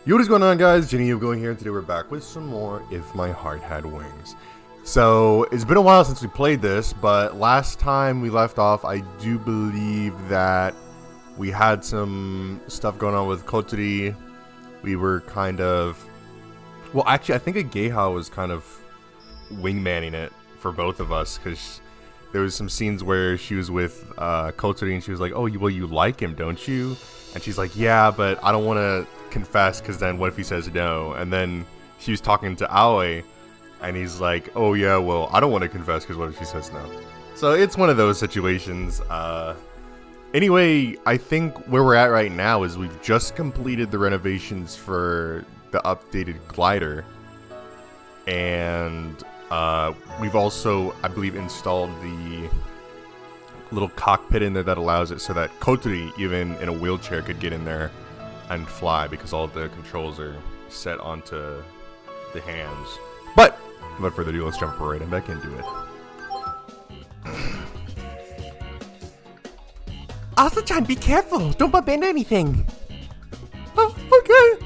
Yo, what is going on, guys? J.Yumeko here, and today we're back with some more If My Heart Had Wings. So, it's been a while since we played this, but last time we left off, I do believe that we had some stuff going on with Kotori. We were kind of... Well, actually, I think Ageha was kind of wingmanning it for both of us, because there was some scenes where she was with Kotori, and she was like, oh, well, you like him, don't you? And she's like, yeah, but I don't want to confess, because then what if he says no? And then she was talking to Aoi, and he's like, oh yeah, well, I don't want to confess, because what if he says no? So it's one of those situations. Anyway, I think where we're at right now is we've just completed the renovations for the updated glider, and we've also, I believe, installed the little cockpit in there that allows it so that Kotori, even in a wheelchair, could get in there and fly, because all the controls are set onto the hands. But without further ado, let's jump right in back into it. Asa-chan, be careful! Don't bump into anything! Oh, okay!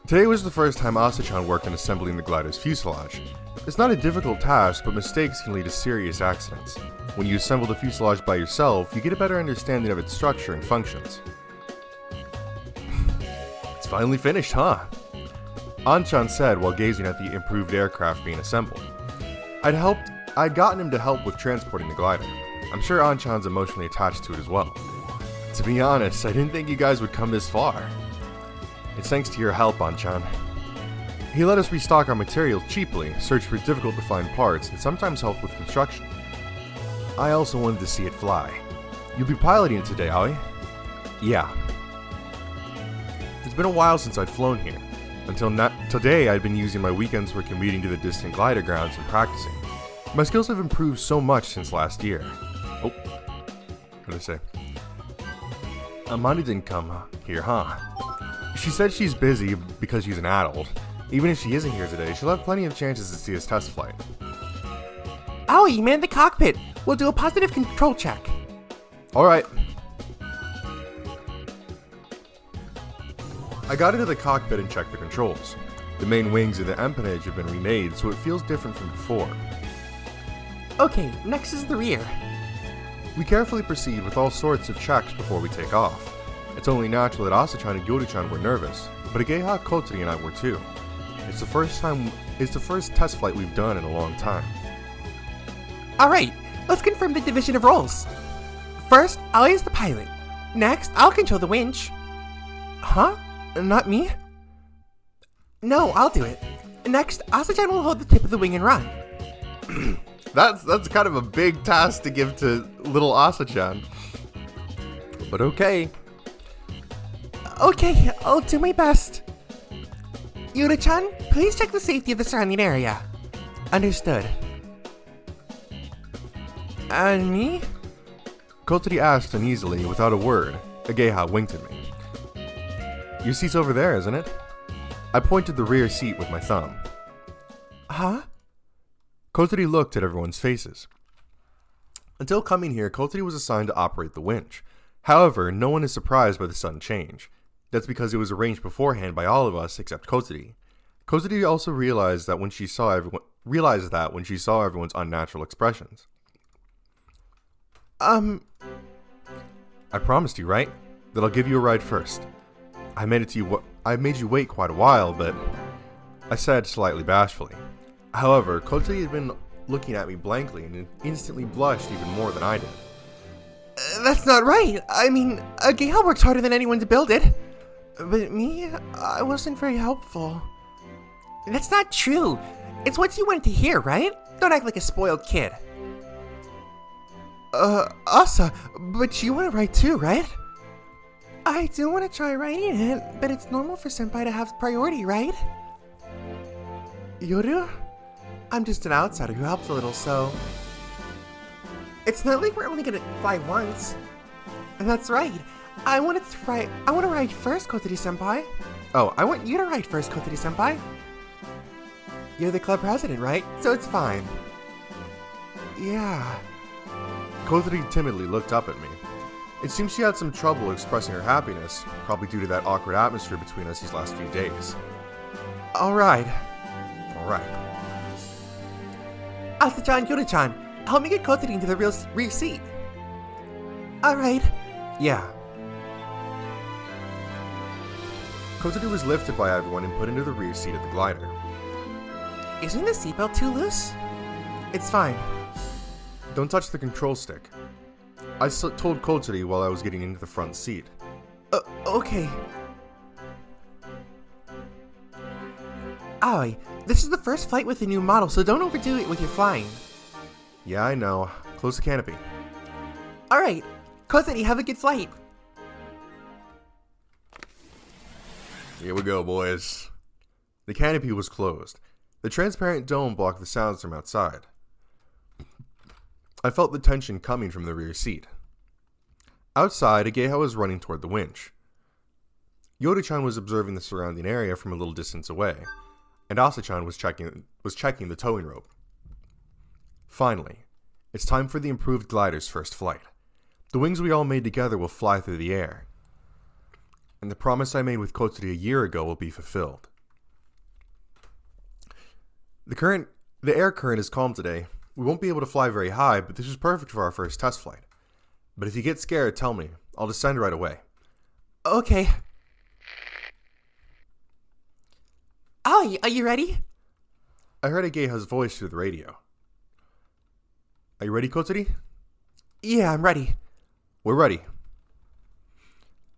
Today was the first time Asa-chan worked in assembling the glider's fuselage. It's not a difficult task, but mistakes can lead to serious accidents. When you assemble the fuselage by yourself, you get a better understanding of its structure and functions. It's finally finished, huh? An-chan said while gazing at the improved aircraft being assembled. I'd gotten him to help with transporting the glider. I'm sure An-chan's emotionally attached to it as well. To be honest, I didn't think you guys would come this far. It's thanks to your help, An-chan. He let us restock our materials cheaply, search for difficult to find parts, and sometimes help with construction. I also wanted to see it fly. You'll be piloting it today, Aoi? Yeah. It's been a while since I'd flown here. Until today, I'd been using my weekends for commuting to the distant glider grounds and practicing. My skills have improved so much since last year. Oh, what did I say? Amanda didn't come here, huh? She said she's busy because she's an adult. Even if she isn't here today, she'll have plenty of chances to see his test flight. Aoi, man the cockpit! We'll do a positive control check. Alright. I got into the cockpit and checked the controls. The main wings of the empennage have been remade, so it feels different from before. Okay, next is the rear. We carefully proceed with all sorts of checks before we take off. It's only natural that Asa-chan and Yori-chan were nervous, but Ageha, Kotori, and I were too. It's the first test flight we've done in a long time. Alright, let's confirm the division of roles. First, Aoi is the pilot. Next, I'll control the winch. Huh? Not me? No, I'll do it. Next, Asa-chan will hold the tip of the wing and run. That's kind of a big task to give to little Asa-chan. But okay. Okay, I'll do my best. Yuri-chan, please check the safety of the surrounding area. Understood. And me? Kotori asked uneasily, without a word. Ageha winked at me. Your seat's over there, isn't it? I pointed the rear seat with my thumb. Huh? Kotori looked at everyone's faces. Until coming here, Kotori was assigned to operate the winch. However, no one is surprised by the sudden change. That's because it was arranged beforehand by all of us except Kotori. Kotori also realized that when she saw everyone's unnatural expressions. I promised you, right? That I'll give you a ride first. I made you wait quite a while, but I said slightly bashfully. However, Kotori had been looking at me blankly and instantly blushed even more than I did. That's not right. I mean, Ageha works harder than anyone to build it. But me, I wasn't very helpful. That's not true. It's what you wanted to hear, right? Don't act like a spoiled kid. Asa, but you want to write too, right? I do want to try writing it, but it's normal for senpai to have priority, right? Yoru? I'm just an outsider who helps a little, so... It's not like we're only gonna fly once. And that's right. I want to ride first, Kotori-senpai. Oh, I want you to ride first, Kotori-senpai. You're the club president, right? So it's fine. Yeah. Kotori timidly looked up at me. It seems she had some trouble expressing her happiness, probably due to that awkward atmosphere between us these last few days. Alright. Alright. Asa-chan, Yoda-chan, help me get Kotori into the rear seat. Alright. Yeah. Kotori was lifted by everyone and put into the rear seat of the glider. Isn't the seatbelt too loose? It's fine. Don't touch the control stick. I told Kotori while I was getting into the front seat. Okay. Aoi, this is the first flight with the new model, so don't overdo it with your flying. Yeah, I know. Close the canopy. Alright, Kotori, have a good flight. Here we go, boys. The canopy was closed. The transparent dome blocked the sounds from outside. I felt the tension coming from the rear seat. Outside, Ageha was running toward the winch. Yoda-chan was observing the surrounding area from a little distance away, and Asa-chan was checking the towing rope. Finally, it's time for the improved glider's first flight. The wings we all made together will fly through the air, and the promise I made with Kotori a year ago will be fulfilled. The air current is calm today. We won't be able to fly very high, but this is perfect for our first test flight. But if you get scared, tell me. I'll descend right away. Okay. Aoi, are you ready? I heard Ageha's voice through the radio. Are you ready, Kotori? Yeah, I'm ready. We're ready.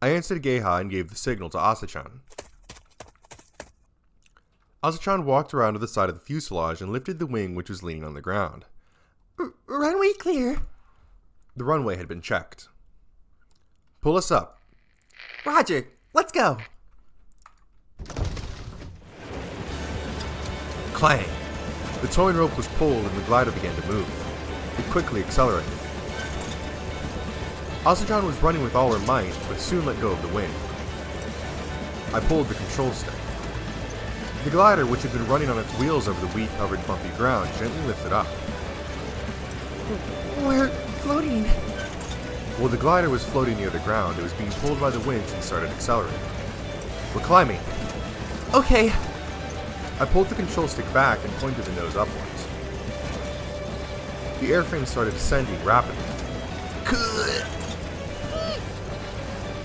I answered Ageha and gave the signal to Asa-chan. Asa-chan walked around to the side of the fuselage and lifted the wing which was leaning on the ground. Runway clear. The runway had been checked. Pull us up. Roger, let's go. Clang! The towing rope was pulled and the glider began to move. It quickly accelerated. Asa-chan was running with all her might, but soon let go of the wing. I pulled the control stick. The glider, which had been running on its wheels over the weed-covered bumpy ground, gently lifted up. We're floating. While the glider was floating near the ground, it was being pulled by the winch and started accelerating. We're climbing. Okay. I pulled the control stick back and pointed the nose upwards. The airframe started descending rapidly.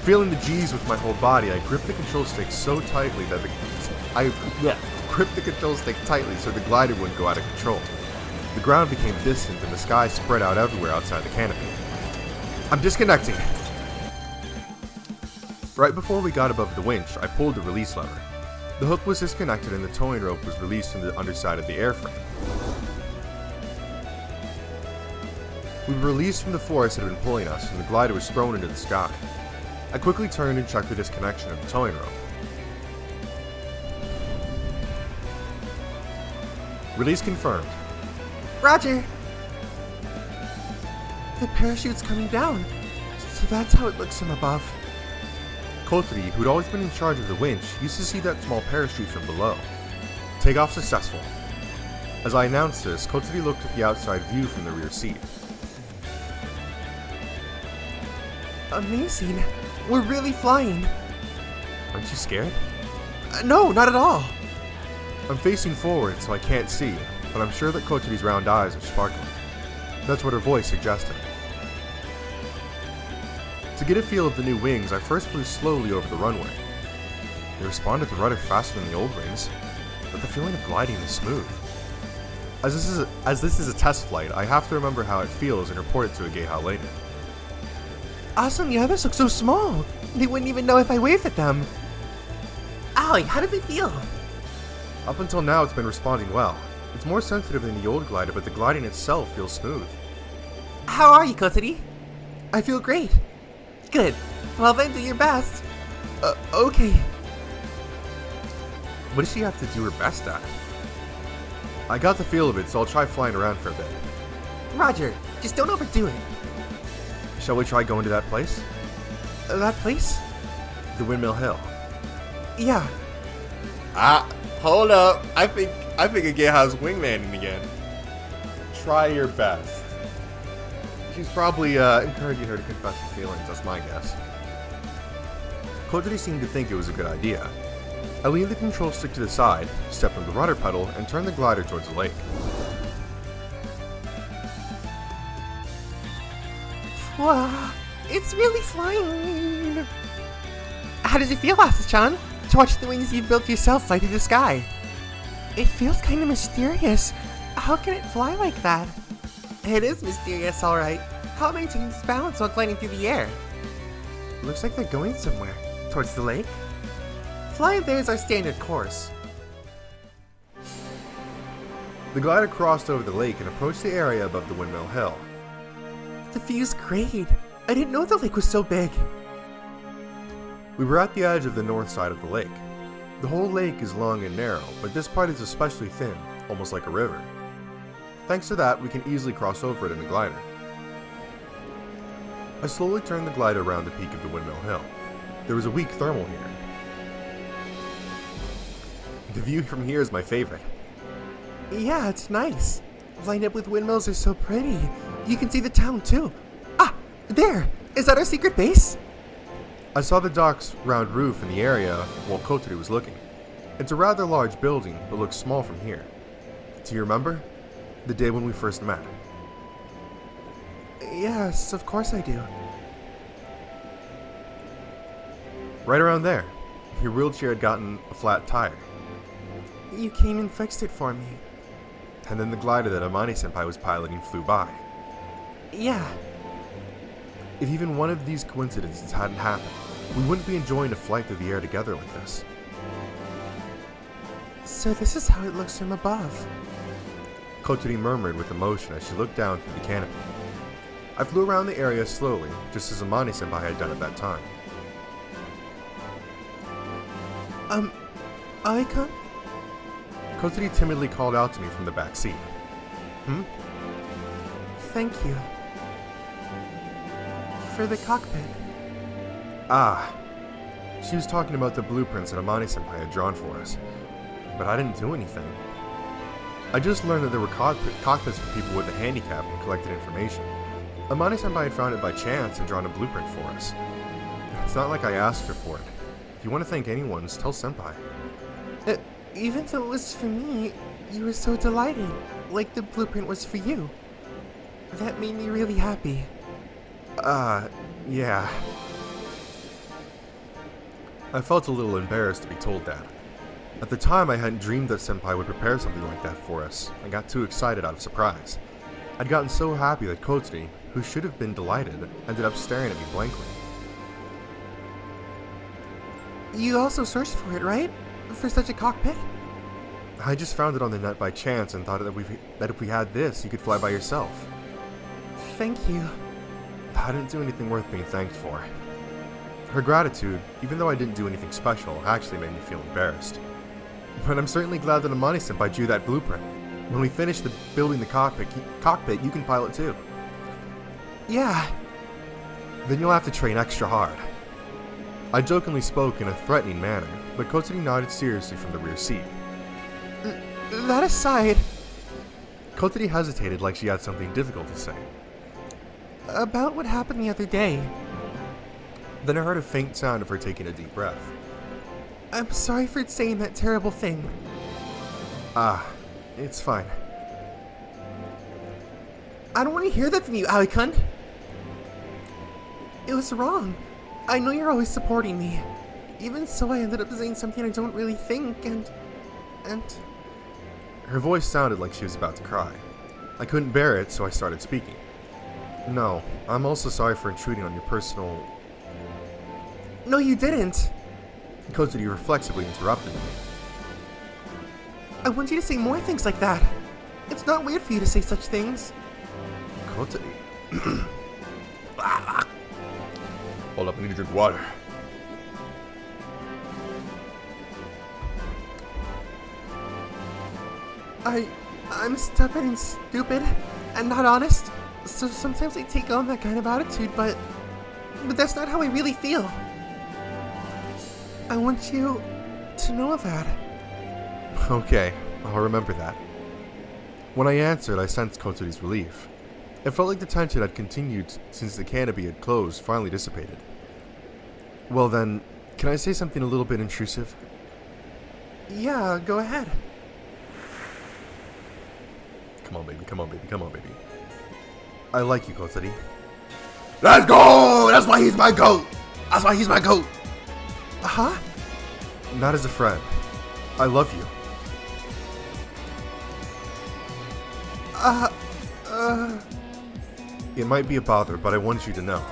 Feeling the G's with my whole body, I gripped the control stick so tightly that gripped the control stick tightly so the glider wouldn't go out of control. The ground became distant and the sky spread out everywhere outside the canopy. I'm disconnecting. Right before we got above the winch, I pulled the release lever. The hook was disconnected and the towing rope was released from the underside of the airframe. We were released from the force that had been pulling us, and the glider was thrown into the sky. I quickly turned and checked the disconnection of the towing rope. Release confirmed. Roger. The parachute's coming down, so that's how it looks from above. Kotori, who'd always been in charge of the winch, used to see that small parachute from below. Takeoff successful. As I announced this, Kotori looked at the outside view from the rear seat. Amazing. We're really flying. Aren't you scared? No, not at all. I'm facing forward, so I can't see, but I'm sure that Kotori's round eyes are sparkling. That's what her voice suggested. To get a feel of the new wings, I first flew slowly over the runway. They responded to rudder faster than the old wings, but the feeling of gliding is smooth. As this is a test flight, I have to remember how it feels and report it to Ageha later. Awesome, the others look so small. They wouldn't even know if I waved at them. Aoi, how did they feel? Up until now, it's been responding well. It's more sensitive than the old glider, but the gliding itself feels smooth. How are you, Kotori? I feel great. Good. Well then, do your best. Okay. What does she have to do her best at? I got the feel of it, so I'll try flying around for a bit. Roger, just don't overdo it. Shall we try going to that place? That place? The Windmill Hill. Yeah. Hold up. I think Ageha's wingmaning again. Try your best. She's probably encouraging her to confess her feelings, that's my guess. Kotori seemed to think it was a good idea. I leaned the control stick to the side, stepped on the rudder pedal, and turned the glider towards the lake. Wow, it's really flying. How does it feel, Asa-chan, to watch the wings you've built yourself fly through the sky? It feels kind of mysterious. How can it fly like that? It is mysterious, alright. How it maintains balance while gliding through the air? Looks like they're going somewhere. Towards the lake? Fly there is our standard course. The glider crossed over the lake and approached the area above the windmill hill. The view's great. I didn't know the lake was so big. We were at the edge of the north side of the lake. The whole lake is long and narrow, but this part is especially thin, almost like a river. Thanks to that, we can easily cross over it in the glider. I slowly turned the glider around the peak of the windmill hill. There was a weak thermal here. The view from here is my favorite. Yeah, it's nice. Lined up with windmills are so pretty. You can see the town too. Ah, there! Is that our secret base? I saw the dock's round roof in the area while Kotori was looking. It's a rather large building, but looks small from here. Do you remember? The day when we first met. Yes, of course I do. Right around there. Your wheelchair had gotten a flat tire. You came and fixed it for me. And then the glider that Amane-senpai was piloting flew by. Yeah. If even one of these coincidences hadn't happened, we wouldn't be enjoying a flight through the air together like this. So this is how it looks from above. Kotori murmured with emotion as she looked down through the canopy. I flew around the area slowly, just as Amane-senpai had done at that time. Icon? Kotori timidly called out to me from the back seat. Thank you. For the cockpit. Ah. She was talking about the blueprints that Amane-senpai had drawn for us. But I didn't do anything. I just learned that there were cockpits for people with a handicap and collected information. Amane-senpai had found it by chance and drawn a blueprint for us. It's not like I asked her for it. If you want to thank anyone, just tell Senpai. Even though it was for me, you were so delighted. Like the blueprint was for you. That made me really happy. Yeah. I felt a little embarrassed to be told that. At the time, I hadn't dreamed that Senpai would prepare something like that for us. I got too excited out of surprise. I'd gotten so happy that Kotori, who should have been delighted, ended up staring at me blankly. You also searched for it, right? For such a cockpit? I just found it on the net by chance and thought that if we had this, you could fly by yourself. Thank you. I didn't do anything worth being thanked for. Her gratitude, even though I didn't do anything special, actually made me feel embarrassed. But I'm certainly glad that Amane-senpai drew that blueprint. When we finish building the cockpit, you can pilot too. Yeah. Then you'll have to train extra hard. I jokingly spoke in a threatening manner, but Kotori nodded seriously from the rear seat. That aside... Kotori hesitated like she had something difficult to say. About what happened the other day. Then I heard a faint sound of her taking a deep breath. I'm sorry for saying that terrible thing. Ah, it's fine. I don't want to hear that from you, Aoi-kun. It was wrong. I know you're always supporting me. Even so, I ended up saying something I don't really think, and... Her voice sounded like she was about to cry. I couldn't bear it, so I started speaking. No, I'm also sorry for intruding on your personal... No, you didn't. Kotori reflexively interrupted me. I want you to say more things like that. It's not weird for you to say such things. Kotori. Hold up, I need to drink water. I'm stubborn and stupid and not honest, so sometimes I take on that kind of attitude, but that's not how I really feel. I want you to know that. Okay, I'll remember that. When I answered, I sensed Kotori's relief. It felt like the tension had continued since the canopy had closed finally dissipated. Well then, can I say something a little bit intrusive? Yeah, go ahead. Come on, baby, come on, baby, come on, baby. I like you, Kotsuri. Let's go! That's why he's my goat! That's why he's my goat! Huh? Not as a friend. I love you. It might be a bother, but I want you to know.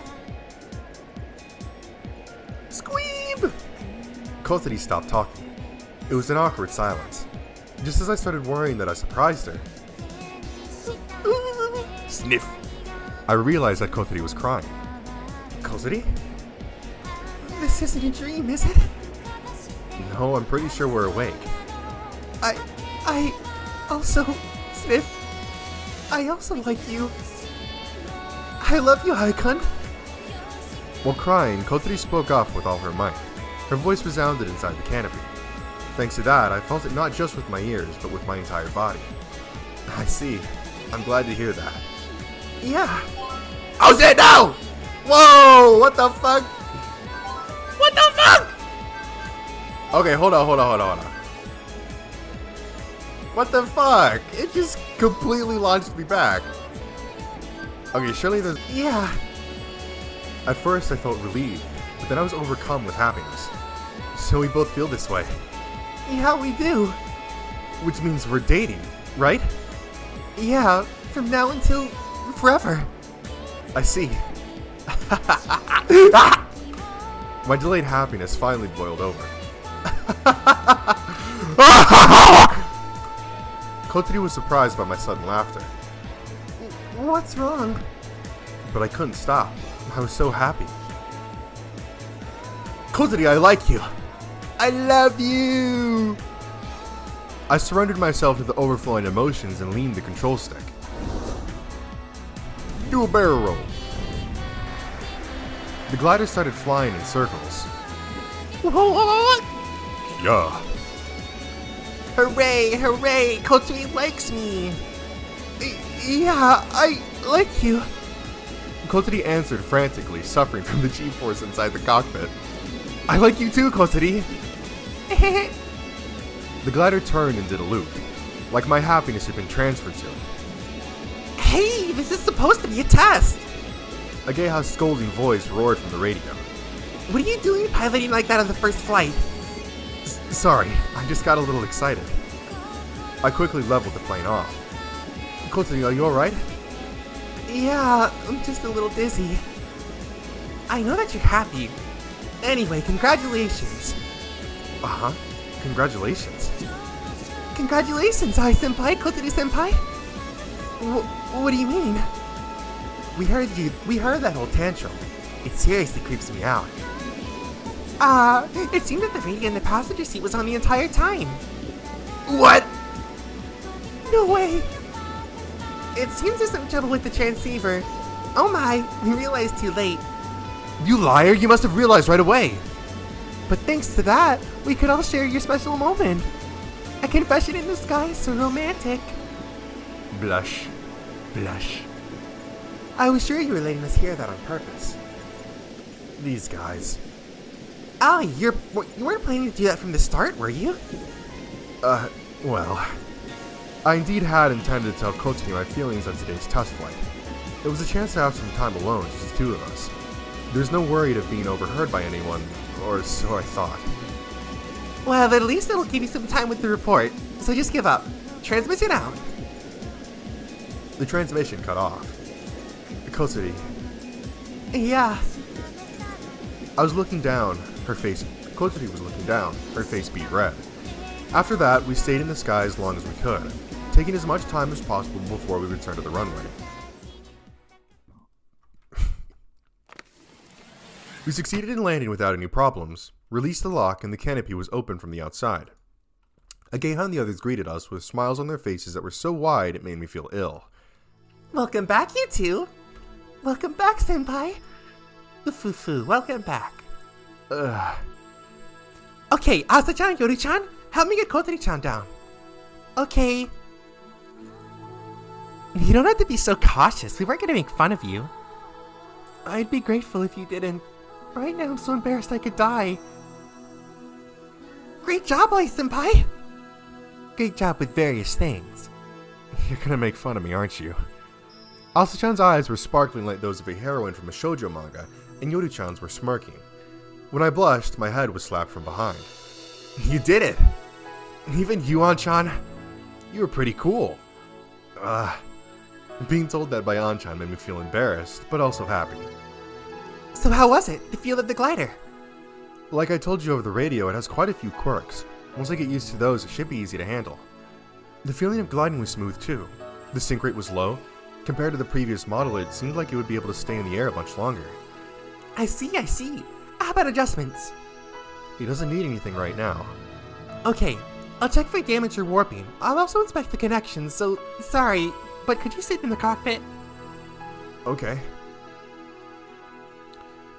Squeeb! Kotsuri stopped talking. It was an awkward silence. Just as I started worrying that I surprised her. Sniff! I realized that Kotsuri was crying. Kotsuri? This isn't a dream, is it? No, I'm pretty sure we're awake. I also, Sniff, I also like you. I love you, Haikun. While crying, Kotsuri spoke off with all her might. Her voice resounded inside the canopy. Thanks to that, I felt it not just with my ears, but with my entire body. I see. I'm glad to hear that. Yeah. Oh shit, no! Whoa! What the fuck? What the fuck? Okay, hold on. What the fuck? It just completely launched me back. Okay, surely there's... Yeah. At first I felt relieved, but then I was overcome with happiness. So we both feel this way. Yeah, we do. Which means we're dating, right? Yeah, from now until forever. I see. My delayed happiness finally boiled over. Kotsuri was surprised by my sudden laughter, What's wrong? but I couldn't stop. I was so happy. Kotsuri, I like you. I love you. I surrendered myself to the overflowing emotions and leaned the control stick. Do a barrel roll. The glider started flying in circles. What? Yeah. Hooray, hooray, Kotsuri likes me. Yeah, I like you. Kotsuri answered frantically, suffering from the G-force inside the cockpit. I like you too, Kotsuri. The glider turned and did a loop, like my happiness had been transferred to it. Hey, this is supposed to be a test. Ageha's scolding voice roared from the radio. What are you doing piloting like that on the first flight? Sorry, I just got a little excited. I quickly leveled the plane off. Kotsuri, are you alright? Yeah, I'm just a little dizzy. I know that you're happy. Anyway, congratulations. Uh-huh. Congratulations. Congratulations, Ai-senpai, Kotsuri-senpai. What do you mean? We heard that whole tantrum. It seriously creeps me out. It seemed that the radio in the passenger seat was on the entire time. What? No way! It seems there's some trouble with the transceiver. Oh my, we realized too late. You liar, you must have realized right away. But thanks to that, we could all share your special moment. A confession in the sky, so romantic. Blush. Blush. I was sure you were letting us hear that on purpose. These guys. Ali, you weren't planning to do that from the start, were you? Well, I indeed had intended to tell Kotsuri my feelings on today's test flight. It was a chance to have some time alone, just the two of us. There's no worry of being overheard by anyone, or so I thought. Well, at least it'll give you some time with the report, so just give up. Transmission out. The transmission cut off. Kotsuri, Yeah. I was looking down, Kotsuri was looking down, her face beat red. After that, we stayed in the sky as long as we could, taking as much time as possible before we returned to the runway. We succeeded in landing without any problems, released the lock, and the canopy was open from the outside. Ageha and the others greeted us with smiles on their faces that were so wide it made me feel ill. Welcome back, you two. Welcome back, senpai. Fufu, welcome back. Okay, Asa-chan, Yoru-chan, help me get Kotori-chan down. Okay. You don't have to be so cautious. We weren't gonna make fun of you. I'd be grateful if you didn't. Right now I'm so embarrassed I could die. Great job, Senpai! Great job with various things. You're gonna make fun of me, aren't you? Asa-chan's eyes were sparkling like those of a heroine from a shoujo manga, and Yoru-chan's were smirking. When I blushed, my head was slapped from behind. You did it! Even you, An-chan? You were pretty cool. Being told that by An-chan made me feel embarrassed, but also happy. So how was it, the feel of the glider? Like I told you over the radio, it has quite a few quirks. Once I get used to those, it should be easy to handle. The feeling of gliding was smooth too. The sink rate was low. Compared to the previous model, it seemed like it would be able to stay in the air much longer. I see. How about adjustments? He doesn't need anything right now. Okay, I'll check for damage or warping. I'll also inspect the connections, so sorry, but could you sit in the cockpit? Okay.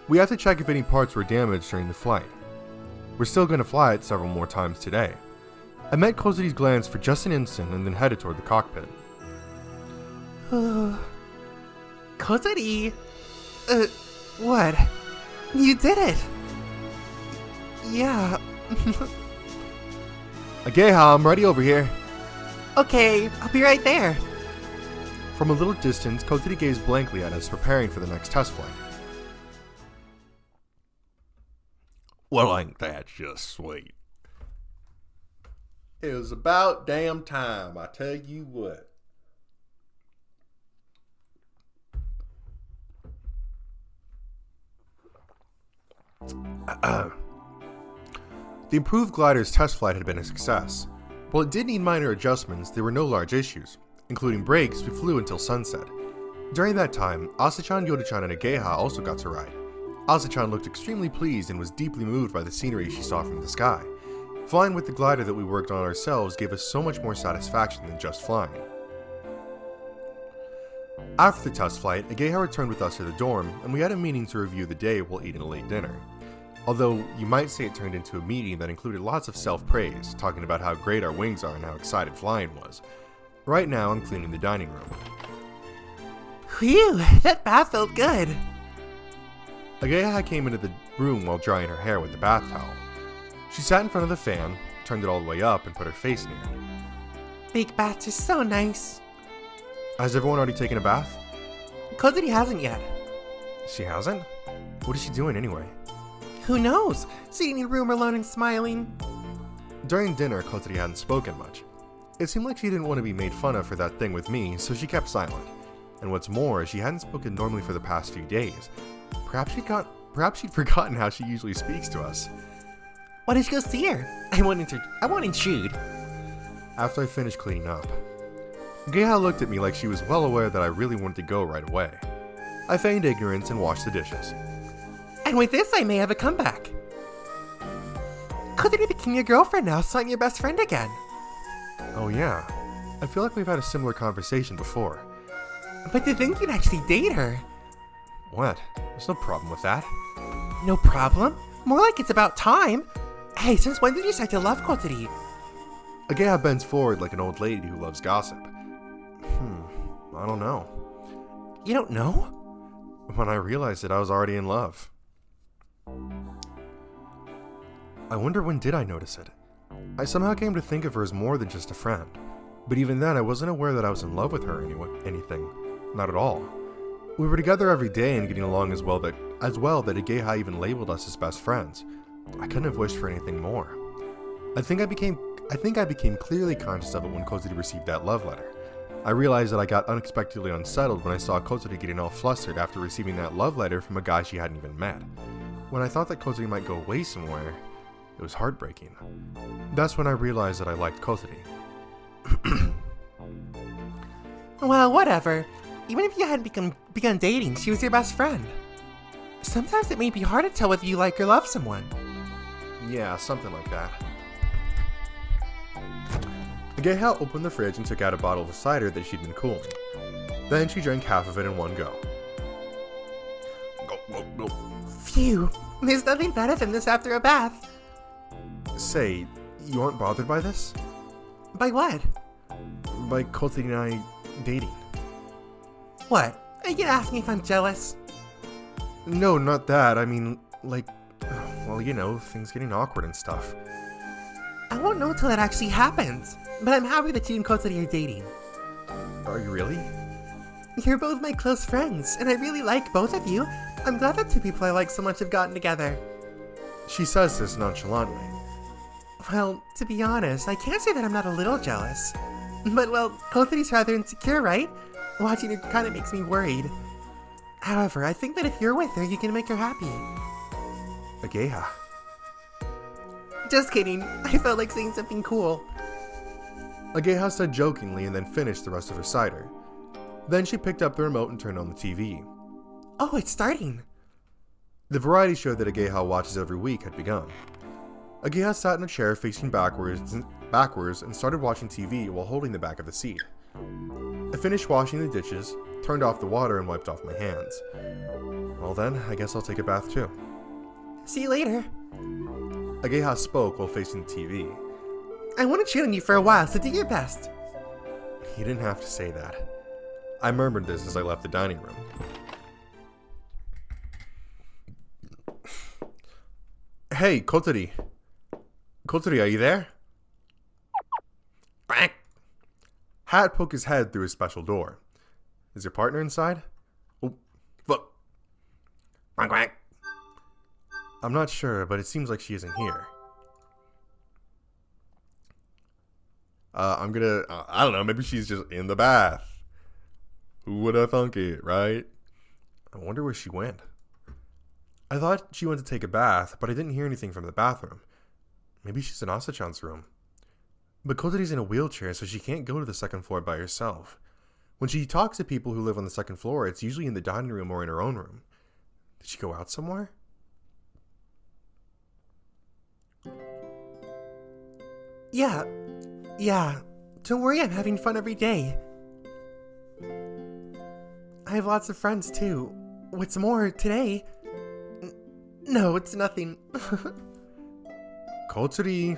We have to check if any parts were damaged during the flight. We're still going to fly it several more times today. I met Kozuri's glance for just an instant and then headed toward the cockpit. Kozuri! What? You did it! Yeah. Ageha, I'm ready over here. Okay, I'll be right there. From a little distance, Kozuri gazed blankly at us, preparing for the next test flight. Well, ain't that just sweet? It was about damn time, I tell you what. The improved glider's test flight had been a success. While it did need minor adjustments, there were no large issues. Including brakes, we flew until sunset. During that time, Asa-chan, Yoru-chan, and Ageha also got to ride. Asa-chan looked extremely pleased and was deeply moved by the scenery she saw from the sky. Flying with the glider that we worked on ourselves gave us so much more satisfaction than just flying. After the test flight, Ageha returned with us to the dorm, and we had a meeting to review the day while eating a late dinner. Although, you might say it turned into a meeting that included lots of self-praise, talking about how great our wings are and how excited flying was. Right now, I'm cleaning the dining room. Phew, that bath felt good. Ageha came into the room while drying her hair with the bath towel. She sat in front of the fan, turned it all the way up, and put her face near it. Big baths are so nice. Has everyone already taken a bath? Kozuri hasn't yet. She hasn't? What is she doing anyway? Who knows? Sitting in a room alone and smiling. During dinner, Kozuri hadn't spoken much. It seemed like she didn't want to be made fun of for that thing with me, so she kept silent. And what's more, she hadn't spoken normally for the past few days. Perhaps she'd forgotten how she usually speaks to us. Why don't you go see her? I won't intrude. After I finished cleaning up, Geha looked at me like she was well aware that I really wanted to go right away. I feigned ignorance and washed the dishes. And with this, I may have a comeback. Kozuri became your girlfriend now, so I'm your best friend again. Oh yeah, I feel like we've had a similar conversation before. But to think you'd actually date her. What? There's no problem with that. No problem? More like it's about time. Hey, since when did you start to love Kozuri? Ageha bends forward like an old lady who loves gossip. I don't know. You don't know? When I realized it, I was already in love. I wonder when did I notice it? I somehow came to think of her as more than just a friend. But even then, I wasn't aware that I was in love with her or anything. Not at all. We were together every day and getting along as well that Ageha even labeled us as best friends. I couldn't have wished for anything more. I think I became clearly conscious of it when Kozuri received that love letter. I realized that I got unexpectedly unsettled when I saw Kozuri getting all flustered after receiving that love letter from a guy she hadn't even met. When I thought that Kozuri might go away somewhere, it was heartbreaking. That's when I realized that I liked Kozuri. Well, whatever. Even if you hadn't begun dating, she was your best friend. Sometimes it may be hard to tell whether you like or love someone. Yeah, something like that. Ageha opened the fridge and took out a bottle of cider that she'd been cooling. Then she drank half of it in one go. Go. Phew, there's nothing better than this after a bath. Say, you aren't bothered by this? By what? By Kozuri and I dating. What? Are you gonna ask me if I'm jealous? No, not that. I mean, like, well, you know, things getting awkward and stuff. I won't know until that actually happens. But I'm happy that you and Kotori are dating. Are you really? You're both my close friends, and I really like both of you. I'm glad that two people I like so much have gotten together. She says this nonchalantly. Well, to be honest, I can't say that I'm not a little jealous. But, well, Kotori's rather insecure, right? Watching her kind of makes me worried. However, I think that if you're with her, you can make her happy. Ageha. Just kidding. I felt like saying something cool. Ageha said jokingly and then finished the rest of her cider. Then she picked up the remote and turned on the TV. Oh, it's starting. The variety show that Ageha watches every week had begun. Ageha sat in a chair facing backwards and started watching TV while holding the back of the seat. I finished washing the dishes, turned off the water, and wiped off my hands. Well then, I guess I'll take a bath too. See you later. Ageha spoke while facing the TV. I want to cheat on you for a while, so do your best. You didn't have to say that. I murmured this as I left the dining room. Hey, Kotori. Kotori, are you there? Quack. Hat poked his head through his special door. Is your partner inside? Oh, look. Quack, quack. I'm not sure, but it seems like she isn't here. I don't know, maybe she's just in the bath. Who would have thunk it, right? I wonder where she went. I thought she went to take a bath, but I didn't hear anything from the bathroom. Maybe she's in Asa-chan's room. But Kotori's in a wheelchair, so she can't go to the second floor by herself. When she talks to people who live on the second floor, it's usually in the dining room or in her own room. Did she go out somewhere? Yeah. Don't worry, I'm having fun every day. I have lots of friends, too. What's more, today... No, it's nothing. Kotori.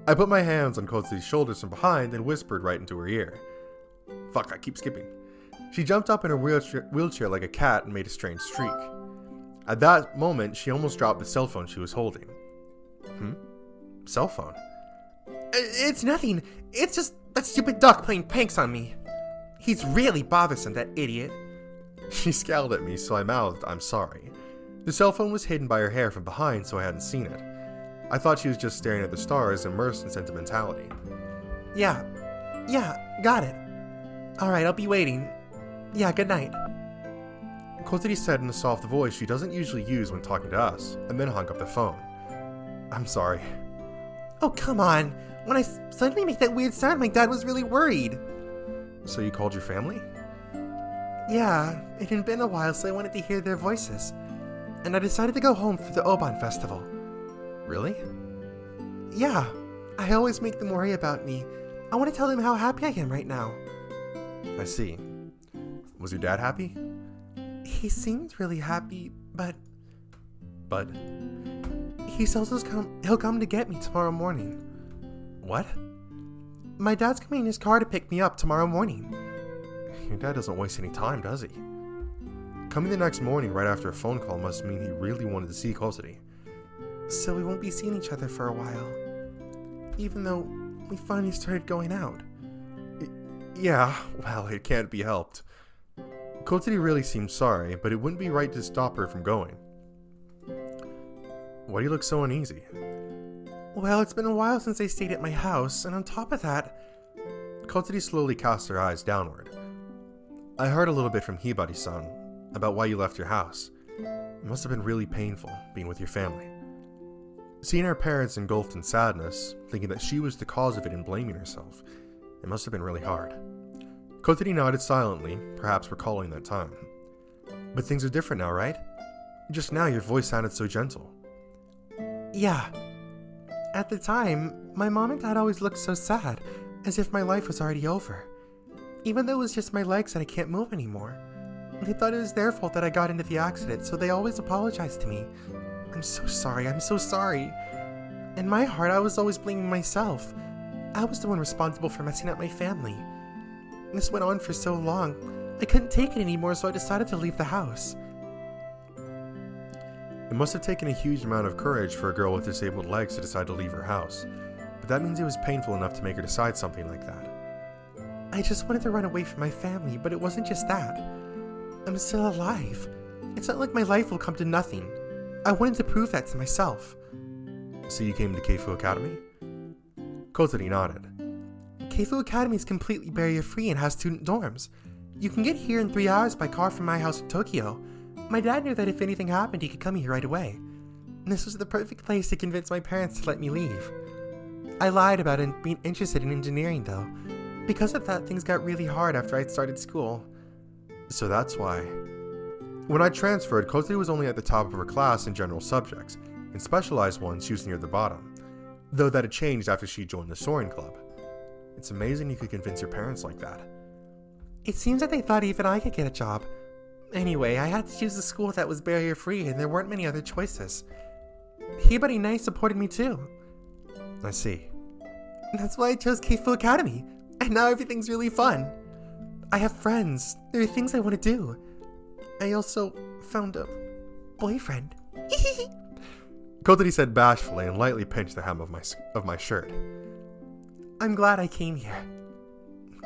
I put my hands on Kotori's shoulders from behind and whispered right into her ear. Fuck, I keep skipping. She jumped up in her wheelchair like a cat and made a strange streak. At that moment, she almost dropped the cell phone she was holding. Cell phone? It's nothing. It's just that stupid duck playing pranks on me. He's really bothersome, that idiot. She scowled at me, so I mouthed, I'm sorry. The cell phone was hidden by her hair from behind, so I hadn't seen it. I thought she was just staring at the stars, immersed in sentimentality. Yeah, got it. Alright, I'll be waiting. Yeah, good night. Kotori said in a soft voice she doesn't usually use when talking to us, and then hung up the phone. I'm sorry. Oh, come on. When I suddenly made that weird sound, my dad was really worried. So you called your family? Yeah, it had been a while, so I wanted to hear their voices. And I decided to go home for the Oban festival. Really? Yeah, I always make them worry about me. I want to tell them how happy I am right now. I see. Was your dad happy? He seemed really happy, but But? he says he'll come to get me tomorrow morning. What? My dad's coming in his car to pick me up tomorrow morning. Your dad doesn't waste any time, does he? Coming the next morning right after a phone call must mean he really wanted to see Kotori. So we won't be seeing each other for a while. Even though we finally started going out. Yeah, well, it can't be helped. Kotori really seemed sorry, but it wouldn't be right to stop her from going. Why do you look so uneasy? Well, it's been a while since I stayed at my house, and on top of that... Kotori slowly cast her eyes downward. I heard a little bit from Hibari-san about why you left your house. It must have been really painful being with your family. Seeing her parents engulfed in sadness, thinking that she was the cause of it and blaming herself, it must have been really hard. Kotori nodded silently, perhaps recalling that time. But things are different now, right? Just now your voice sounded so gentle. Yeah. At the time, my mom and dad always looked so sad, as if my life was already over. Even though it was just my legs that I can't move anymore. They thought it was their fault that I got into the accident, so they always apologized to me. I'm so sorry. In my heart, I was always blaming myself. I was the one responsible for messing up my family. This went on for so long. I couldn't take it anymore, so I decided to leave the house. It must have taken a huge amount of courage for a girl with disabled legs to decide to leave her house, but that means it was painful enough to make her decide something like that. I just wanted to run away from my family, but it wasn't just that. I'm still alive. It's not like my life will come to nothing. I wanted to prove that to myself. So you came to Keifu Academy? Kotori nodded. Keifu Academy is completely barrier-free and has student dorms. You can get here in 3 hours by car from my house in Tokyo. My dad knew that if anything happened, he could come here right away. And this was the perfect place to convince my parents to let me leave. I lied about being interested in engineering, though. Because of that, things got really hard after I started school. So that's why. When I transferred, Kotori was only at the top of her class in general subjects. In specialized ones, she was near the bottom. Though that had changed after she joined the soaring club. It's amazing you could convince your parents like that. It seems that they thought even I could get a job. Anyway, I had to choose a school that was barrier-free, and there weren't many other choices. Everybody nice supported me too. I see. That's why I chose Keifu Academy, and now everything's really fun. I have friends. There are things I want to do. I also found a boyfriend. Kotori said bashfully and lightly pinched the hem of my shirt. I'm glad I came here.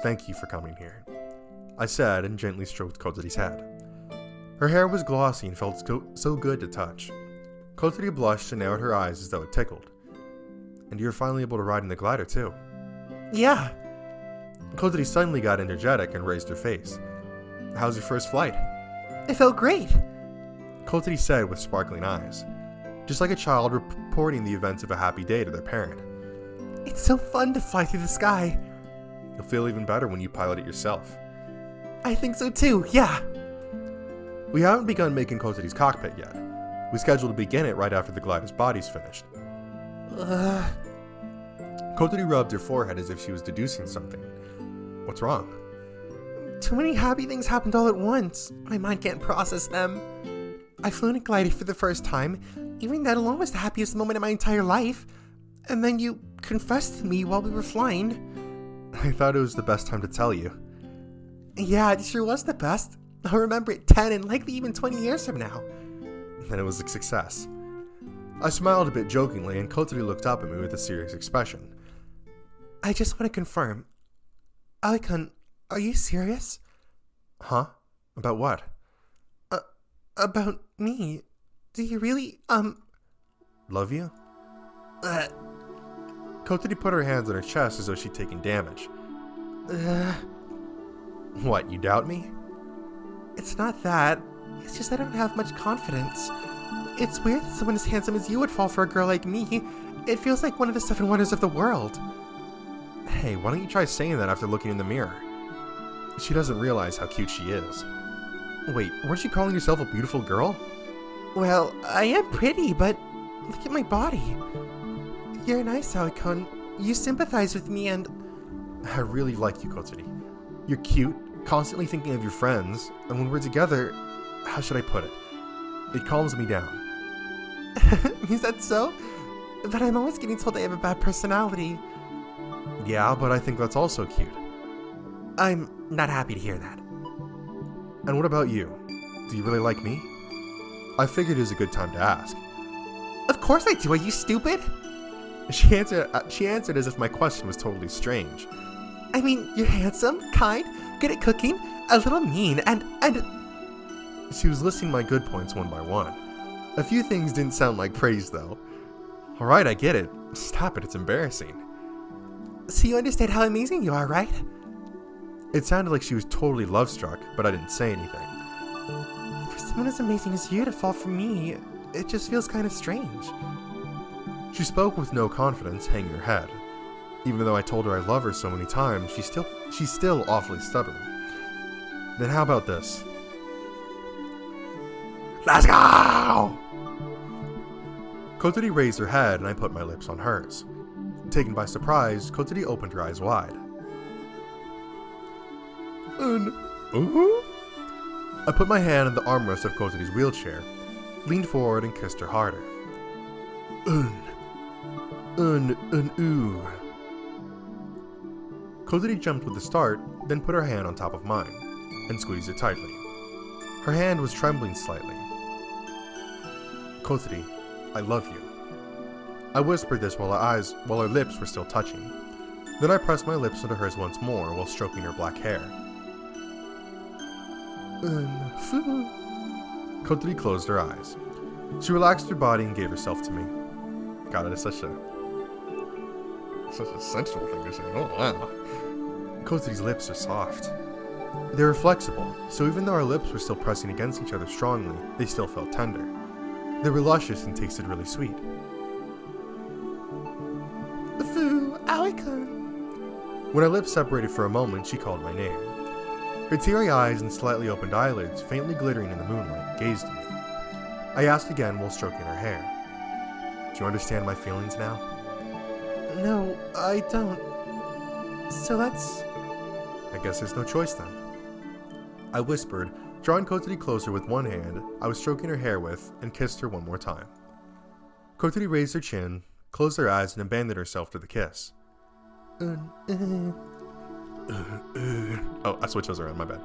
Thank you for coming here, I said and gently stroked Kotori's head. Her hair was glossy and felt so good to touch. Kotori blushed and narrowed her eyes as though it tickled. And you were finally able to ride in the glider too. Yeah. Kotori suddenly got energetic and raised her face. How's your first flight? It felt great, Kotori said with sparkling eyes, just like a child reporting the events of a happy day to their parent. It's so fun to fly through the sky. You'll feel even better when you pilot it yourself. I think so too, yeah. We haven't begun making Kotori's cockpit yet. We scheduled to begin it right after the glider's body's finished. Kotori rubbed her forehead as if she was deducing something. What's wrong? Too many happy things happened all at once. My mind can't process them. I flew in a glider for the first time. Even that alone was the happiest moment in my entire life. And then you confessed to me while we were flying. I thought it was the best time to tell you. Yeah, it sure was the best. I'll remember it 10 and likely even 20 years from now. Then it was a success. I smiled a bit jokingly and Kotori looked up at me with a serious expression. I just want to confirm. Alikun, are you serious? Huh? About what? About me. Do you really, Love you? Kotori put her hands on her chest as though she'd taken damage. What, you doubt me? It's not that. It's just I don't have much confidence. It's weird that someone as handsome as you would fall for a girl like me. It feels like one of the 7 wonders of the world. Hey, why don't you try saying that after looking in the mirror? She doesn't realize how cute she is. Wait, weren't you calling yourself a beautiful girl? Well, I am pretty, but look at my body. You're nice, Alikun. You sympathize with me and... I really like you, Kotori. You're cute, constantly thinking of your friends, and when we're together, how should I put it? It calms me down. Is that so? But I'm always getting told I have a bad personality. Yeah, but I think that's also cute. I'm not happy to hear that. And what about you? Do you really like me? I figured it was a good time to ask. Of course I do, are you stupid? She answered as if my question was totally strange. I mean, you're handsome, kind, good at cooking, a little mean, and... She was listing my good points one by one. A few things didn't sound like praise, though. Alright, I get it. Stop it, it's embarrassing. So you understand how amazing you are, right? It sounded like she was totally love-struck, but I didn't say anything. For someone as amazing as you to fall for me, it just feels kind of strange. She spoke with no confidence, hanging her head. Even though I told her I love her so many times, she's still awfully stubborn. Then how about this? Let's go! Kotori raised her head and I put my lips on hers. Taken by surprise, Kotori opened her eyes wide. I put my hand on the armrest of Kotori's wheelchair, leaned forward and kissed her harder. Kotori jumped with a start, then put her hand on top of mine and squeezed it tightly. Her hand was trembling slightly. Kotori, I love you. I whispered this while our lips were still touching. Then I pressed my lips into hers once more while stroking her black hair. Kotori closed her eyes. She relaxed her body and gave herself to me. God, it is such a sensual thing to say. Oh, wow. Kotori's lips are soft. They were flexible, so even though our lips were still pressing against each other strongly, they still felt tender. They were luscious and tasted really sweet. When our lips separated for a moment, she called my name. Her teary eyes and slightly opened eyelids, faintly glittering in the moonlight, gazed at me. I asked again while stroking her hair. Do you understand my feelings now? No, I don't. So let's... I guess there's no choice then. I whispered, drawing Kotori closer with one hand I was stroking her hair with, and kissed her one more time. Kotori raised her chin, closed her eyes, and abandoned herself to the kiss. Oh, I switched those around, my bad.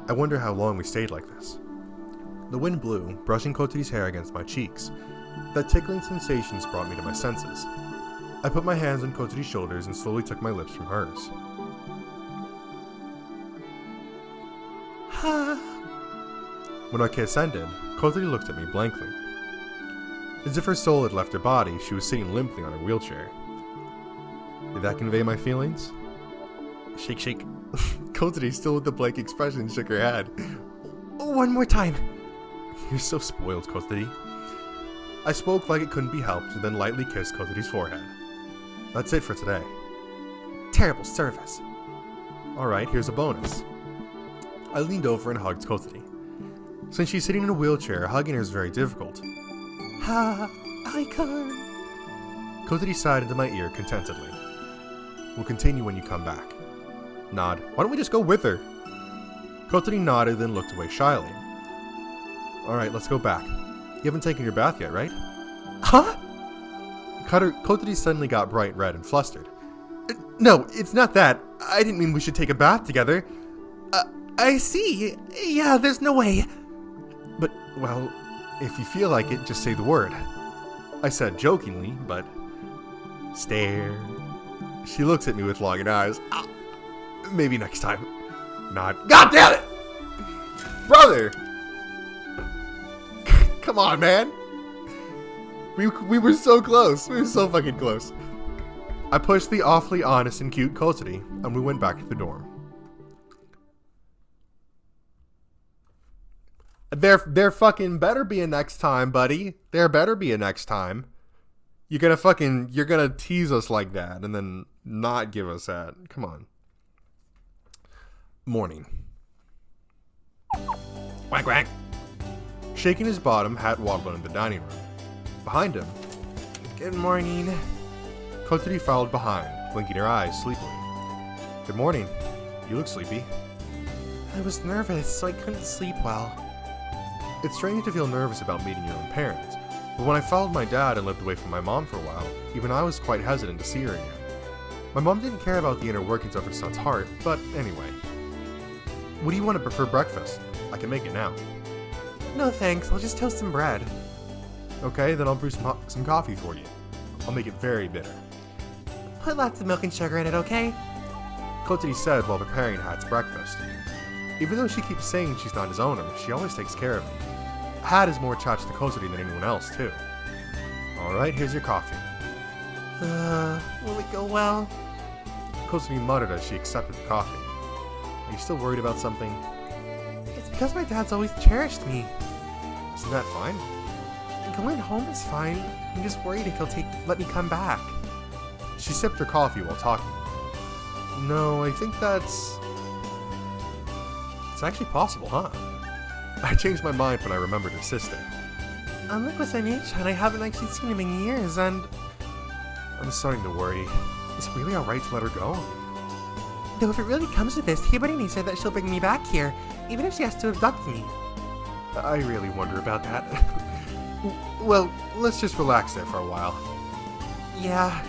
I wonder how long we stayed like this. The wind blew, brushing Kotori's hair against my cheeks. That tickling sensation brought me to my senses. I put my hands on Kotori's shoulders and slowly took my lips from hers. When our kiss ended, Kotori looked at me blankly. As if her soul had left her body, she was sitting limply on her wheelchair. Did that convey my feelings? Shake, shake. Kotori, still with the blank expression, shook her head. One more time. You're so spoiled, Kotori. I spoke like it couldn't be helped and then lightly kissed Kotori's forehead. That's it for today. Terrible service. Alright, here's a bonus. I leaned over and hugged Kotori. Since she's sitting in a wheelchair, hugging her is very difficult. I can't. Kotori sighed into my ear contentedly. We'll continue when you come back. Nod. Why don't we just go with her? Kotori nodded, then looked away shyly. Alright, let's go back. You haven't taken your bath yet, right? Huh? Kotori suddenly got bright red and flustered. No, it's not that. I didn't mean we should take a bath together. I see. Yeah, there's no way. But, well, if you feel like it, just say the word. I said jokingly, but... Stare. She looks at me with longing eyes. Maybe next time. Nod. God damn it! Brother! Come on, man. We were so close. We were so fucking close. I pushed the awfully honest and cute Kotori, and we went back to the dorm. There fucking better be a next time, buddy. There better be a next time. You're gonna tease us like that and then not give us that. Come on. Morning. Quack quack. Shaking his bottom, Hat waddled into the dining room. Behind him. Good morning. Kotori followed behind, blinking her eyes sleepily. Good morning. You look sleepy. I was nervous, so I couldn't sleep well. It's strange to feel nervous about meeting your own parents, but when I followed my dad and lived away from my mom for a while, even I was quite hesitant to see her again. My mom didn't care about the inner workings of her son's heart, but anyway. What do you want to prefer breakfast? I can make it now. No thanks, I'll just toast some bread. Okay, then I'll brew some coffee for you. I'll make it very bitter. Put lots of milk and sugar in it, okay? Kotori said while preparing Hat's breakfast. Even though she keeps saying she's not his owner, she always takes care of him. Hat is more attached to Kotori than anyone else, too. Alright, here's your coffee. Will it go well? Kotori muttered as she accepted the coffee. Are you still worried about something? It's because my dad's always cherished me. Isn't that fine? Going home is fine. I'm just worried if he'll let me come back. She sipped her coffee while talking. No, I think it's actually possible, huh? I changed my mind when I remembered her sister. Unlike with Anisha, and I haven't actually seen him in years, and... I'm starting to worry. Is it really alright to let her go? Though if it really comes to this, Hibarini said that she'll bring me back here, even if she has to abduct me. I really wonder about that. Well, let's just relax there for a while. Yeah.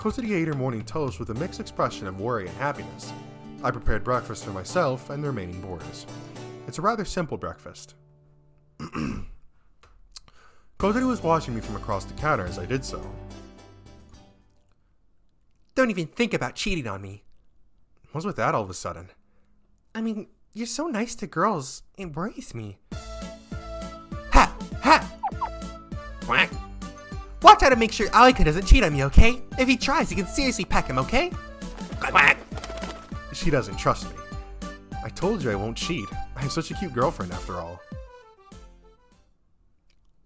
Kozuri ate her morning toast with a mixed expression of worry and happiness. I prepared breakfast for myself and the remaining boarders. It's a rather simple breakfast. Kozuri was watching me from across the counter as I did so. Don't even think about cheating on me. What's with that all of a sudden? I mean, you're so nice to girls. It worries me. Ha! Ha! Quack. Watch out to make sure Aika doesn't cheat on me, okay? If he tries, you can seriously peck him, okay? Quack, quack. She doesn't trust me. I told you I won't cheat. I have such a cute girlfriend after all.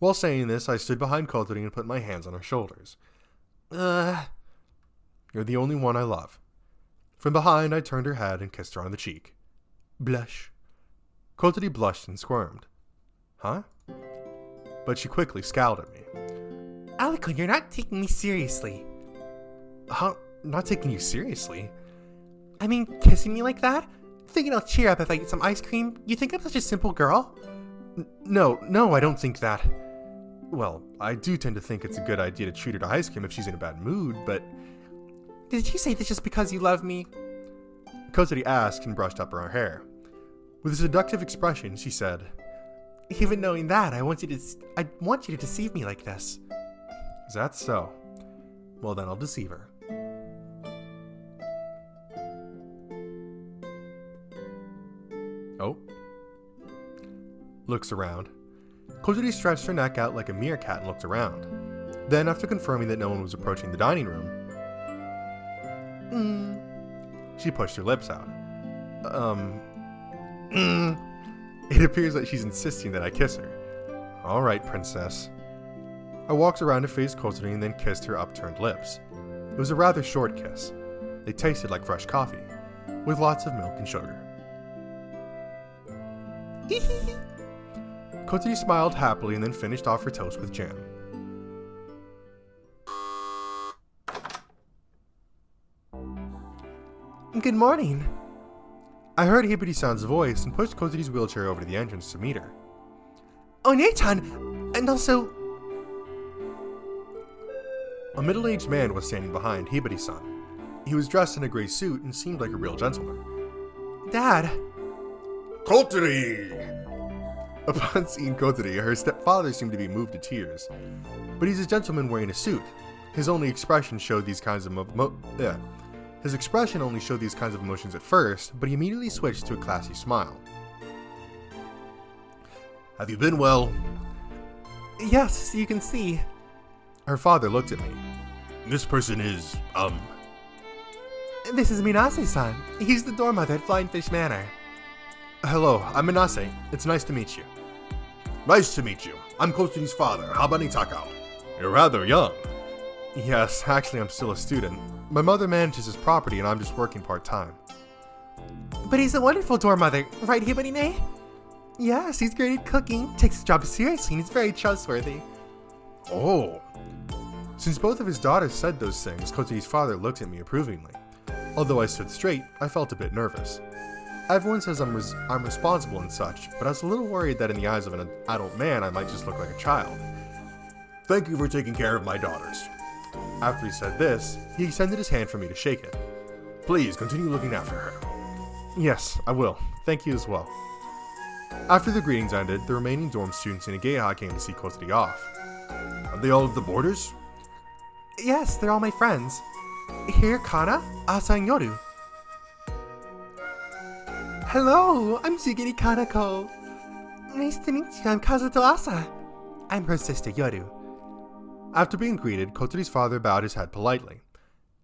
While saying this, I stood behind Kozuri and put my hands on her shoulders. You're the only one I love. From behind, I turned her head and kissed her on the cheek. Blush. Kozuri blushed and squirmed. Huh? But she quickly scowled at me. Aika, you're not taking me seriously. Huh? Not taking you seriously? I mean, kissing me like that? Thinking I'll cheer up if I get some ice cream? You think I'm such a simple girl? No, I don't think that. Well, I do tend to think it's a good idea to treat her to ice cream if she's in a bad mood, but... Did you say this just because you love me? Kozuri asked and brushed up her hair. With a seductive expression, she said, Even knowing that, I want you to deceive me like this. Is that so? Well, then I'll deceive her. Oh. Looks around. Kozuri stretched her neck out like a meerkat and looked around. Then, after confirming that no one was approaching the dining room, she pushed her lips out. It appears that she's insisting that I kiss her. Alright, princess. I walked around to face Kozuri and then kissed her upturned lips. It was a rather short kiss. They tasted like fresh coffee, with lots of milk and sugar. Kozuri smiled happily and then finished off her toast with jam. Good morning. I heard Hibari-san's voice and pushed Kozuri's wheelchair over to the entrance to meet her. Onei-chan! And also... A middle-aged man was standing behind Hibari-san. He was dressed in a gray suit and seemed like a real gentleman. Dad! Kozuri! Upon seeing Kozuri, her stepfather seemed to be moved to tears. But he's a gentleman wearing a suit. His expression only showed these kinds of emotions at first, but he immediately switched to a classy smile. Have you been well? Yes, you can see. Her father looked at me. This person is, This is Minase-san. He's the doormother at Flying Fish Manor. Hello, I'm Minase. It's nice to meet you. Nice to meet you. I'm Kozuri's father, Habani Takao. You're rather young. Yes, actually I'm still a student. My mother manages his property and I'm just working part-time. But he's a wonderful doormother, right, Hibari-ne? Yes, he's great at cooking, takes his job seriously, and he's very trustworthy. Oh. Since both of his daughters said those things, Kozuri's father looked at me approvingly. Although I stood straight, I felt a bit nervous. Everyone says I'm responsible and such, but I was a little worried that in the eyes of an adult man, I might just look like a child. Thank you for taking care of my daughters. After he said this, he extended his hand for me to shake it. Please continue looking after her. Yes, I will. Thank you as well. After the greetings ended, the remaining dorm students in Ageha came to see Kozuri off. Are they all at the boarders? Yes, they're all my friends. Here, Kana, Asa and Yoru. Hello, I'm Shigiri Kanako. Nice to meet you, I'm Kazuto Asa. I'm her sister, Yoru. After being greeted, Kozuri's father bowed his head politely.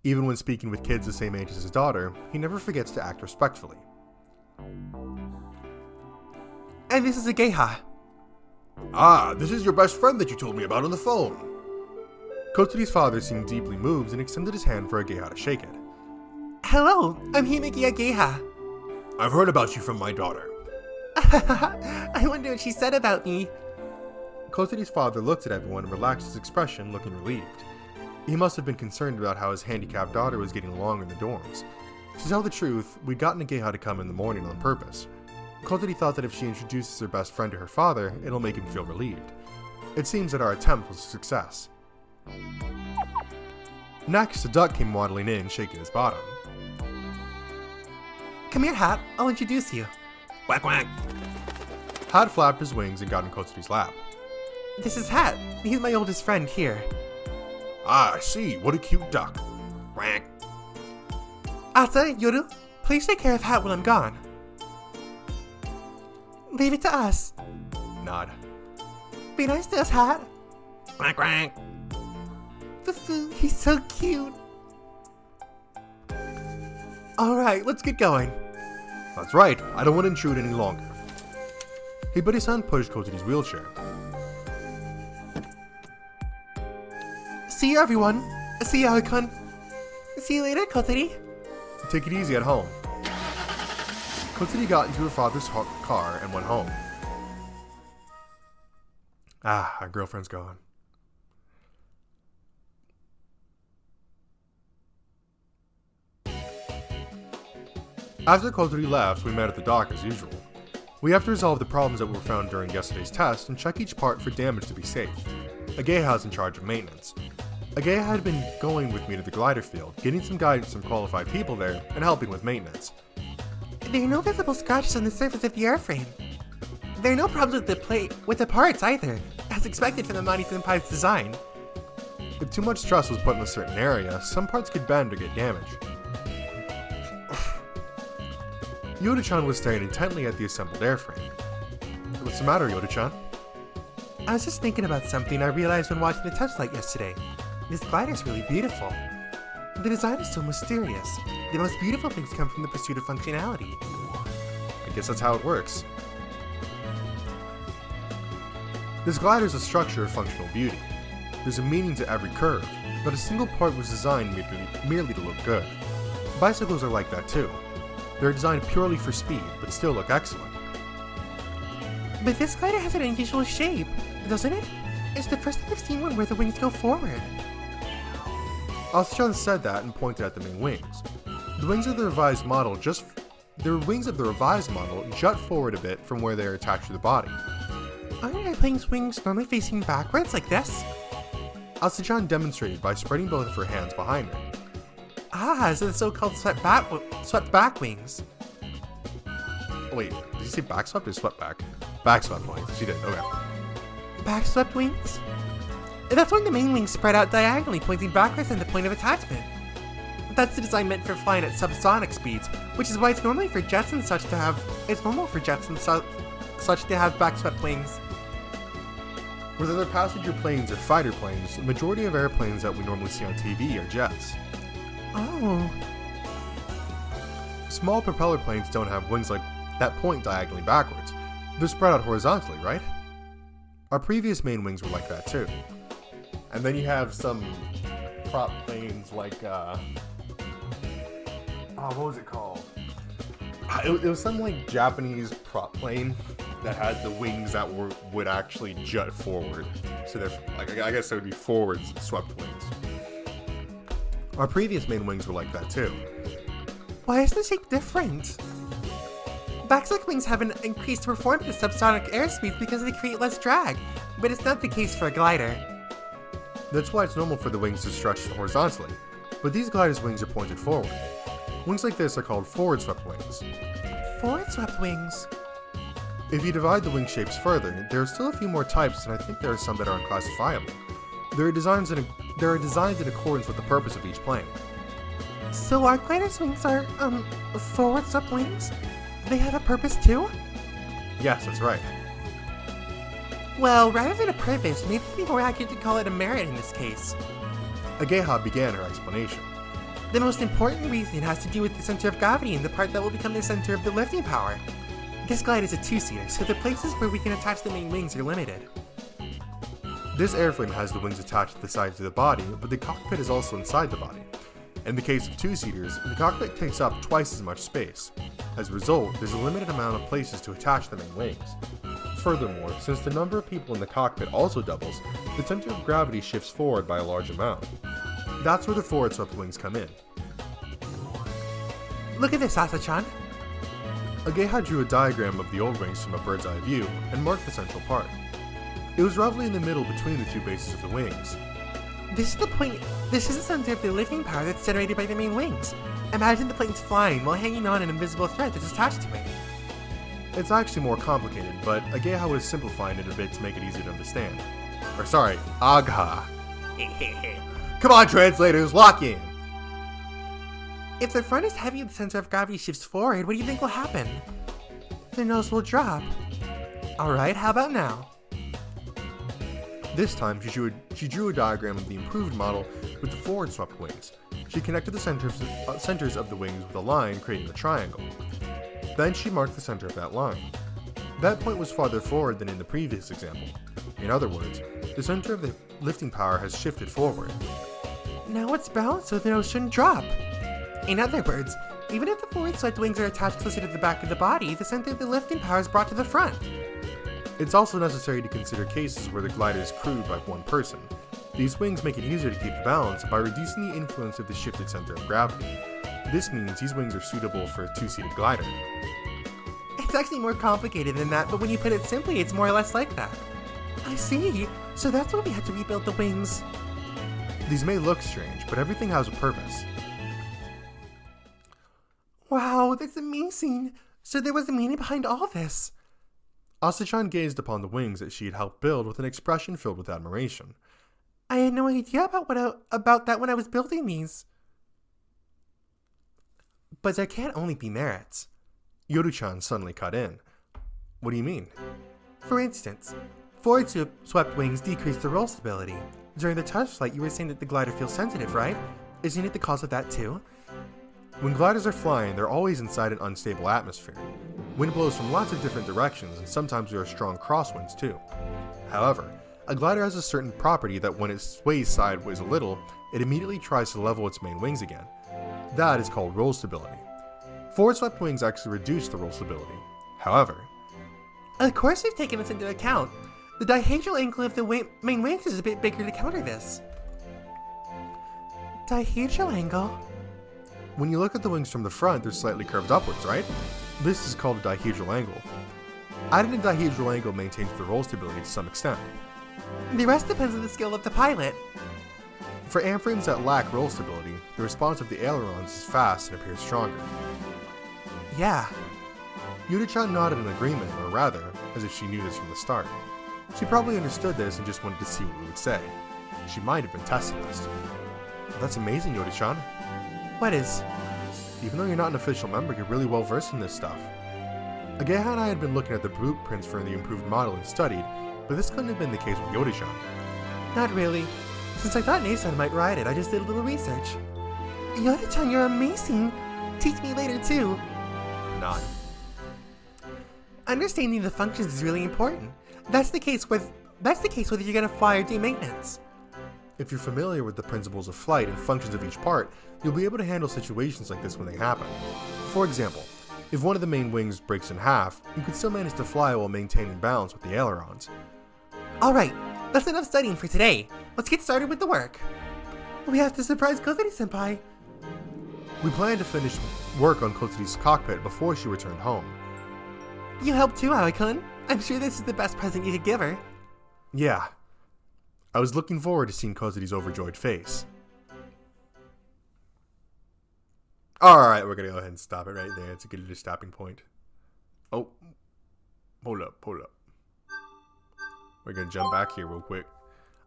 Even when speaking with kids the same age as his daughter, he never forgets to act respectfully. And this is Ageha. Ah, this is your best friend that you told me about on the phone. Kozuri's father seemed deeply moved and extended his hand for Ageha to shake it. Hello, I'm Himeki Ageha. I've heard about you from my daughter. I wonder what she said about me. Kozuri's father looked at everyone and relaxed his expression, looking relieved. He must have been concerned about how his handicapped daughter was getting along in the dorms. To tell the truth, we'd gotten Ageha to come in the morning on purpose. Kozuri thought that if she introduces her best friend to her father, it'll make him feel relieved. It seems that our attempt was a success. Next, a duck came waddling in, shaking his bottom. Come here, Hat. I'll introduce you. Quack quack. Hat flapped his wings and got in Kotsudi's lap. This is Hat. He's my oldest friend here. Ah, I see. What a cute duck. Quack. Asa, Yoru, please take care of Hat when I'm gone. Leave it to us. Nod. Be nice to us, Hat. Quack quack. Fufu, he's so cute. Alright, let's get going. That's right. I don't want to intrude any longer. Hibari-san pushed Kotsudi's wheelchair. See you, everyone. See you, Aoi-kun. See you later, Kotsuri. Take it easy at home. Kotsuri got into her father's car and went home. Ah, our girlfriend's gone. After Kotsuri left, we met at the dock as usual. We have to resolve the problems that were found during yesterday's test and check each part for damage to be safe. Ageha's in charge of maintenance. Ageha had been going with me to the glider field, getting some guidance from qualified people there, and helping with maintenance. There are no visible scratches on the surface of the airframe. There are no problems with the parts either, as expected from the Mighty Senpai's design. If too much stress was put in a certain area, some parts could bend or get damaged. Yoda-chan was staring intently at the assembled airframe. What's the matter, Yoda-chan? I was just thinking about something I realized when watching the test flight yesterday. This glider's really beautiful. The design is so mysterious. The most beautiful things come from the pursuit of functionality. I guess that's how it works. This glider is a structure of functional beauty. There's a meaning to every curve, but a single part was designed merely to look good. Bicycles are like that too. They're designed purely for speed, but still look excellent. But this glider has an unusual shape, doesn't it? It's the first time I've seen one where the wings go forward. Asa-chan said that and pointed at the main wings. The wings of the revised model jut forward a bit from where they are attached to the body. Aren't airplanes' wings normally facing backwards like this? Asa-chan demonstrated by spreading both of her hands behind her. Ah, so the so-called swept back wings. Wait, did you say backswept or swept back? Backswept wings. She did, okay. Backswept wings? That's when the main wings spread out diagonally, pointing backwards at the point of attachment. That's the design meant for flying at subsonic speeds, which is why it's normal for jets and such to have backswept wings. Whether they're passenger planes or fighter planes, the majority of airplanes that we normally see on TV are jets. Oh. Small propeller planes don't have wings like that point diagonally backwards. They're spread out horizontally, right? Our previous main wings were like that too. And then you have some prop planes like, what was it called? It was some like Japanese prop plane that had the wings that would actually jut forward. So they're like, I guess it would be forward swept wings. Our previous main wings were like that too. Why is the shape different? Backswept wings have an increased performance at subsonic airspeeds because they create less drag, but it's not the case for a glider. That's why it's normal for the wings to stretch horizontally, but these gliders' wings are pointed forward. Wings like this are called forward swept wings. Forward swept wings? If you divide the wing shapes further, there are still a few more types, and I think there are some that are unclassifiable. There are designs in accordance with the purpose of each plane. So our glider's wings are, forward swept wings? They have a purpose too? Yes, that's right. Well, rather than a purpose, maybe it'd be more accurate to call it a merit in this case. Ageha began her explanation. The most important reason has to do with the center of gravity and the part that will become the center of the lifting power. This glide is a two-seater, so the places where we can attach the main wings are limited. This airframe has the wings attached to the sides of the body, but the cockpit is also inside the body. In the case of two-seaters, the cockpit takes up twice as much space. As a result, there's a limited amount of places to attach the main wings. Furthermore, since the number of people in the cockpit also doubles, the center of gravity shifts forward by a large amount. That's where the forward swept wings come in. Look at this, Asa-chan. Ageha drew a diagram of the old wings from a bird's eye view and marked the central part. It was roughly in the middle between the two bases of the wings. This is the point. This is the center of the lifting power that's generated by the main wings. Imagine the plane's flying while hanging on an invisible thread that's attached to it. It's actually more complicated, but Ageha was simplifying it a bit to make it easier to understand. Or sorry, Agha. Come on, translators, lock in! If the front is heavy and the center of gravity shifts forward, what do you think will happen? The nose will drop. Alright, how about now? This time, she drew a diagram of the improved model with the forward swept wings. She connected the centers of the wings with a line, creating a triangle. Then she marked the center of that line. That point was farther forward than in the previous example. In other words, the center of the lifting power has shifted forward. Now it's balanced so the nose shouldn't drop. In other words, even if the forward swept wings are attached closer to the back of the body, the center of the lifting power is brought to the front. It's also necessary to consider cases where the glider is crewed by one person. These wings make it easier to keep the balance by reducing the influence of the shifted center of gravity. This means these wings are suitable for a two-seated glider. It's actually more complicated than that, but when you put it simply, it's more or less like that. I see. So that's why we had to rebuild the wings. These may look strange, but everything has a purpose. Wow, that's amazing. So there was a meaning behind all this. Asa-chan gazed upon the wings that she had helped build with an expression filled with admiration. I had no idea about that when I was building these. But there can't only be merits. Yoru-chan suddenly cut in. What do you mean? For instance, forward swept wings decrease the roll stability. During the test flight, you were saying that the glider feels sensitive, right? Isn't it the cause of that too? When gliders are flying, they're always inside an unstable atmosphere. Wind blows from lots of different directions, and sometimes there are strong crosswinds too. However, a glider has a certain property that when it sways sideways a little, it immediately tries to level its main wings again. That is called roll stability. Forward swept wings actually reduce the roll stability. However, of course we've taken this into account. The dihedral angle of the main wings is a bit bigger to counter this. Dihedral angle? When you look at the wings from the front, they're slightly curved upwards, right? This is called a dihedral angle. Adding a dihedral angle maintains the roll stability to some extent. The rest depends on the skill of the pilot. For airframes that lack roll stability, the response of the ailerons is fast and appears stronger. Yeah. Yuta-chan nodded in agreement, or rather, as if she knew this from the start. She probably understood this and just wanted to see what we would say. She might have been testing us. That's amazing, Yoda-chan. What is? Even though you're not an official member, you're really well versed in this stuff. Ageha and I had been looking at the blueprints for the improved model and studied, but this couldn't have been the case with Yoda-chan. Not really. Since I thought Nason might ride it, I just did a little research. Yoda-chan, you're amazing! Teach me later too! Nod. Understanding the functions is really important. That's the case whether you're gonna fly or do maintenance. If you're familiar with the principles of flight and functions of each part, you'll be able to handle situations like this when they happen. For example, if one of the main wings breaks in half, you could still manage to fly while maintaining balance with the ailerons. Alright, that's enough studying for today. Let's get started with the work. We have to surprise Kozuri-senpai. We planned to finish work on Kozuri's cockpit before she returned home. You helped too, Aoi-kun. I'm sure this is the best present you could give her. Yeah. I was looking forward to seeing Kozuri's overjoyed face. Alright, we're gonna go ahead and stop it right there. It's a good stopping point. Oh. Hold up. We're gonna jump back here real quick.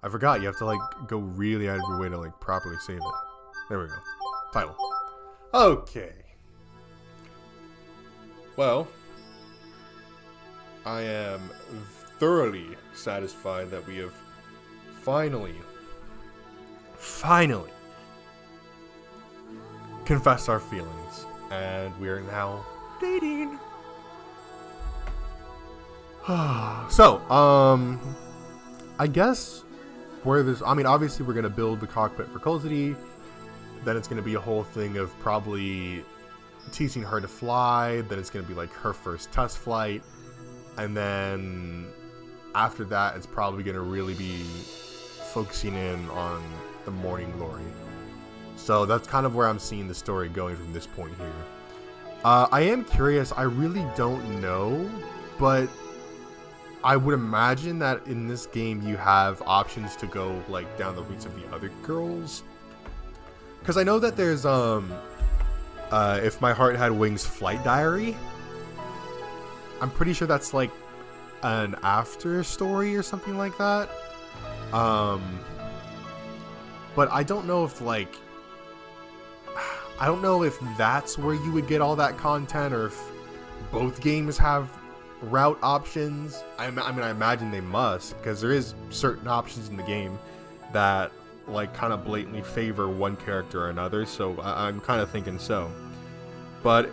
I forgot, you have to go really out of your way to properly save it. There we go. Title. Okay. Well, I am thoroughly satisfied that we have finally confessed our feelings, and we are now dating. So, I guess obviously we're gonna build the cockpit for Kozuri. Then it's gonna be a whole thing of probably teaching her to fly. Then it's gonna be her first test flight, and then after that, it's probably gonna really be focusing in on the Morning Glory. So that's kind of where I'm seeing the story going from this point here. I am curious. I really don't know, but I would imagine that in this game you have options to go like down the routes of the other girls. Because I know that there's If My Heart Had Wings Flight Diary. I'm pretty sure that's like an after story or something like that. But I don't know if like I don't know if that's where you would get all that content, or if both games have route options. I mean, I imagine they must, because there is certain options in the game that like kind of blatantly favor one character or another. So I'm kind of thinking so. But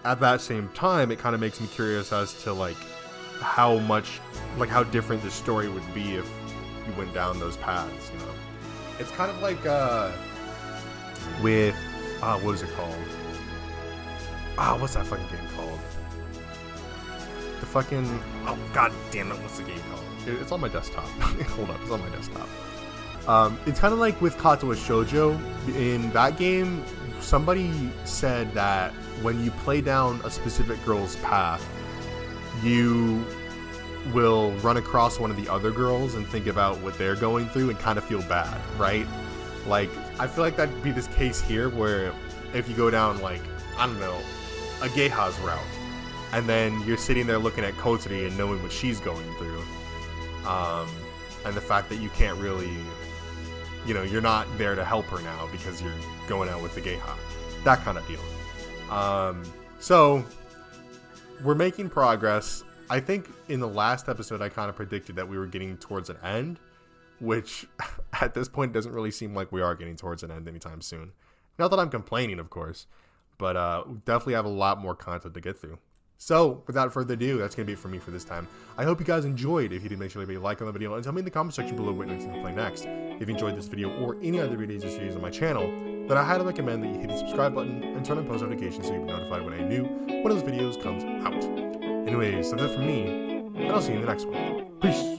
at that same time, it kind of makes me curious as to like how different the story would be if you went down those paths. You know, it's kind of like with what is it called? What's that fucking game called? The fucking god damn it! What's the game called? It's on my desktop. Hold up, it's on my desktop. It's kind of like with Katawa Shoujo. In that game, somebody said that when you play down a specific girl's path, you will run across one of the other girls and think about what they're going through and kind of feel bad, right? Like, I feel like that'd be this case here where if you go down, like, I don't know, a Geiha's route, and then you're sitting there looking at Kotori and knowing what she's going through, and the fact that you can't really, you know, you're not there to help her now because you're going out with the Geiha. That kind of deal. So, we're making progress. I think in the last episode I kind of predicted that we were getting towards an end, which at this point doesn't really seem like we are getting towards an end anytime soon. Not that I'm complaining, of course, but we definitely have a lot more content to get through. So, without further ado, that's going to be it for me for this time. I hope you guys enjoyed. If you did, make sure to leave a like on the video and tell me in the comment section below what next to play next. If you enjoyed this video or any other videos or series on my channel, then I highly recommend that you hit the subscribe button and turn on post notifications so you'll be notified when one of those videos comes out. Anyways, that's it from me, and I'll see you in the next one. Peace!